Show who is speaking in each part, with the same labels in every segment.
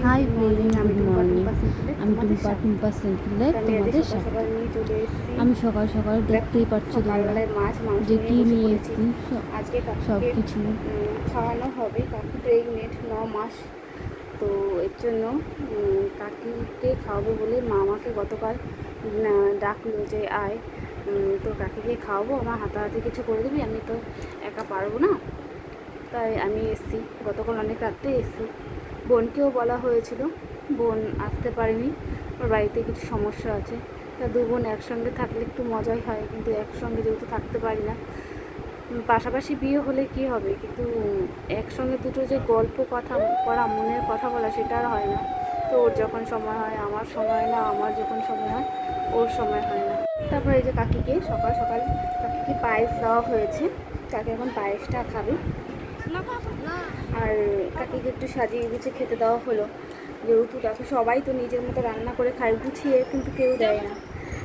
Speaker 1: High
Speaker 2: morning.
Speaker 1: Friend,
Speaker 2: আমি
Speaker 1: good
Speaker 2: Tumpa
Speaker 1: morning.
Speaker 2: Tumpa সিম্পলে
Speaker 1: আমি
Speaker 2: তোমাদের
Speaker 1: টুম্পা
Speaker 2: স্বাগত।
Speaker 1: টুম্পা সেন্টিলে
Speaker 2: তো আমি আজকে
Speaker 1: তোমাদের
Speaker 2: সকাল
Speaker 1: স্বাগত।
Speaker 2: সকাল নিয়ে চলে এসেছি।
Speaker 1: আমি সকাল সকাল
Speaker 2: দেখো
Speaker 1: দেখতেই পাচ্ছ তোমরা
Speaker 2: সকালবেলায় মাছ মাংস
Speaker 1: যে
Speaker 2: নিয়ে
Speaker 1: কি
Speaker 2: বসে
Speaker 1: নিয়ে
Speaker 2: পড়েছি।
Speaker 1: এসেছি।
Speaker 2: আজকে
Speaker 1: সব
Speaker 2: কাকুকে
Speaker 1: কিছু
Speaker 2: খাওয়ানো হবে। কাকু প্রেগনেন্ট 9 মাস। তো এর জন্য কাকিকে খাওয়াবো বলে মা আমাকে গতকাল ডাকলো যে আয়, তো কাকিকে খাওয়াবো, আমার হাতাহাতি কিছু করে দিবি, আমি তো একা পারবো না। তাই আমি এসেছি, গতকাল অনেক রাত্রে এসেছি। বোনকেও বলা হয়েছিল, বোন আসতে পারেনি, ওর বাড়িতে কিছু সমস্যা আছে। তা দু বোন একসঙ্গে থাকলে একটু মজাই হয়, কিন্তু একসঙ্গে যেহেতু থাকতে পারি না। পাশাপাশি বিয়ে হলে কি হবে, কিন্তু একসঙ্গে দুটো যে গল্প কথা করা, মনের কথা বলা, সেটা আর হয় না। তো ওর যখন সময় হয় আমার সময় হয় না, আমার যখন সময় হয় ওর সময় হয় না। তারপরে এই যে কাকিকে সকাল সকাল কাকিকে পায়েস দেওয়া হয়েছে, কাকি এখন পায়েসটা খাবে। আর কাকিকে একটু সাজিয়ে গুছিয়ে খেতে দেওয়া হলো, যেহেতু দেখো সবাই তো নিজের মতো রান্না করে খায় গুছিয়ে, কিন্তু কেউ দেয় না।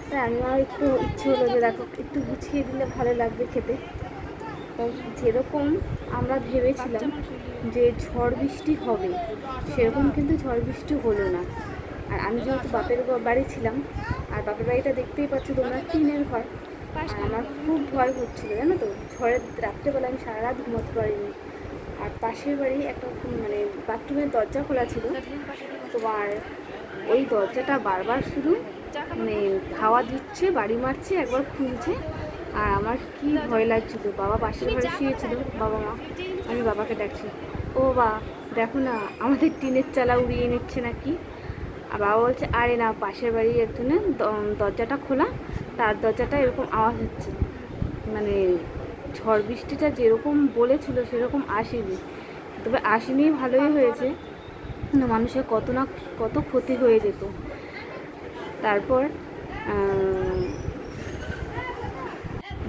Speaker 2: তাই আমার একটু ইচ্ছে হলো যে দেখো একটু গুছিয়ে দিলে ভালো লাগবে খেতে। তো যেরকম আমরা ভেবেছিলাম যে ঝড় বৃষ্টি হবে, সেরকম কিন্তু ঝড় বৃষ্টি হলো না। আর আমি যেহেতু বাপের বাড়ি ছিলাম, আর বাপের বাড়িটা দেখতেই পাচ্ছ তোমরা, টিনের ঘর। আর আমার খুব ভয় হচ্ছিলো জানো তো, ঝড়ের রাত্রেবেলা আমি সারা রাত ঘুমাতে পারিনি। আর পাশের বাড়ি একটা মানে বাথরুমের দরজা খোলা ছিল, তোমার ওই দরজাটা বারবার শুধু মানে হাওয়া দিচ্ছে, বাড়ি মারছে, একবার খুলছে। আর আমার কি ভয় লাগছিল। বাবা পাশের ঘরে শুয়েছিল, বাবা মা, আমি বাবাকে ডাকছি, ও বা দেখো না আমাদের টিনের চালা উড়িয়ে নিচ্ছে নাকি। আর বাবা বলছে আরে না, পাশের বাড়ি একজনের দরজাটা খোলা, তার দরজাটা এরকম আওয়াজ হচ্ছে। মানে ঝড় বৃষ্টিটা যেরকম বলেছিল সেরকম আসেনি, তবে আসেনি ভালোই হয়েছে, মানুষের কত না কত ক্ষতি হয়ে যেত। তারপর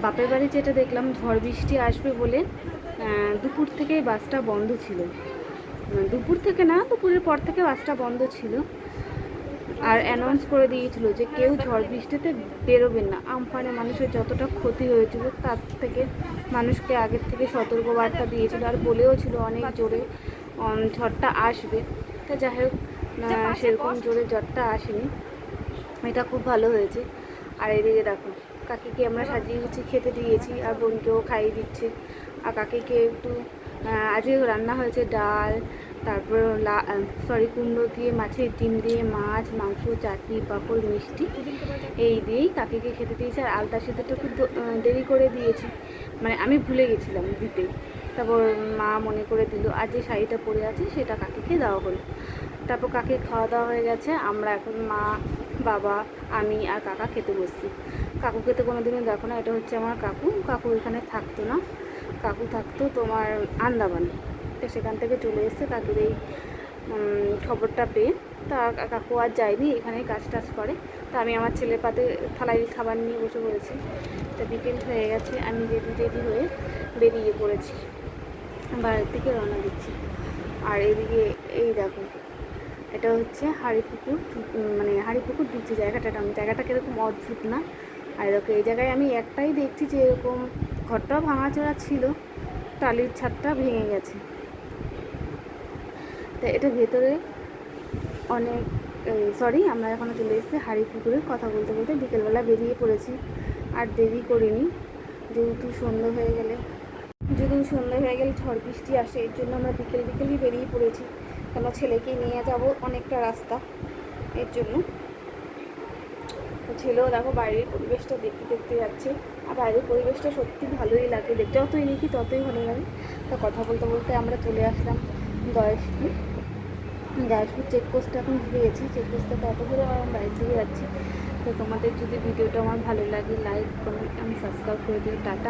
Speaker 2: বাপের বাড়ি যেটা দেখলাম, ঝড় বৃষ্টি আসবে বলে দুপুর থেকেই বাসটা বন্ধ ছিল। দুপুর থেকে না, দুপুরের পর থেকে বাসটা বন্ধ ছিল। আর অ্যানাউন্স করে দিয়েছিল যে কেউ ঝড় বৃষ্টিতে বেরোবেন না। আমফানে মানুষের যতটা ক্ষতি হয়েছিল তার থেকে মানুষকে আগের থেকে সতর্কবার্তা দিয়েছিল, আর বলেও ছিল অনেক জোরে ঝড়টা আসবে। তা যাই হোক, সেরকম জোরে ঝড়টা আসেনি, এটা খুব ভালো হয়েছে। আর এদিকে দেখো কাকিকে আমরা সাজিয়ে গুছিয়ে খেতে দিয়েছি, আর বোনকেও খাইয়ে দিচ্ছে। আর কাকিকে একটু আজকে রান্না হয়েছে ডাল, তারপর কুমড়ো দিয়ে, মাছের ডিম দিয়ে, মাছ মাংস, চাটনি, পাঁপড়, মিষ্টি, এই দিয়েই কাকিকে খেতে দিয়েছি। আর আলতা সেদ্ধটা একটু দেরি করে দিয়েছি, মানে আমি ভুলে গেছিলাম দিতে। তারপর মা মনে করে দিল, আর যে শাড়িটা পরে আছে সেটা কাকিকে দেওয়া হলো। তারপর কাকি খাওয়া দাওয়া হয়ে গেছে, আমরা এখন মা, বাবা, আমি আর কাকা খেতে বসছি। কাকুকে তো কোনোদিনও দেখো না, এটা হচ্ছে আমার কাকু। কাকু এখানে থাকতো না, কাকু থাকতো তোমার আন্দামান। তো সেখান থেকে চলে এসছে কাকুর এই খবরটা পেয়ে। তা কাকু আর যায়নি, এখানেই কাজ টাজ করে। তা আমি আমার ছেলের পাতে থালায় খাবার নিয়ে বসে পড়েছি। তা বিকেল হয়ে গেছে, আমি রেডি হয়ে বেরিয়ে পড়েছি, বাড়ির দিকে রওনা দিচ্ছি। আর এদিকে এই দেখো, এটা হচ্ছে হাড়িপুকুর, মানে হাড়িপুকুর দিচ্ছি জায়গাটা কীরকম অদ্ভুত না। আর দেখো এই জায়গায় আমি একটাই দেখছি যে এরকম ঘরটাও ভাঙাচোরা ছিল, টালির ছাদটা ভেঙে গেছে। তো এটা ভেতরে অনেক আমরা এখনও চলে এসেছি হাড়িপুকুরের। কথা বলতে বলতে বিকেলবেলা বেরিয়ে পড়েছি, আর দেরি করিনি, যেহেতু সন্ধ্যে হয়ে গেলে ঝড় বৃষ্টি আসে, এর জন্য আমরা বিকেলই বেরিয়ে পড়েছি। কেন ছেলেকে নিয়ে যাব অনেকটা রাস্তা, এর জন্য। তো ছেলেও দেখো বাইরের পরিবেশটা দেখতে দেখতে যাচ্ছে। আর বাইরের পরিবেশটা সত্যি ভালোই লাগে দেখতে, যতই দেখি ততই ভালো লাগে। তো কথা বলতে বলতে আমরা চলে আসলাম গয়েশপুর। চেকপোস্টটা এখন ঘুরে গেছি, চেকপোস্ট থেকে অটো করে আমার বাইরের দিকে যাচ্ছি। তো তোমাদের যদি ভিডিওটা আমার ভালো লাগে, লাইক, কমেন্ট এবং সাবস্ক্রাইব করে দিও। টাটা।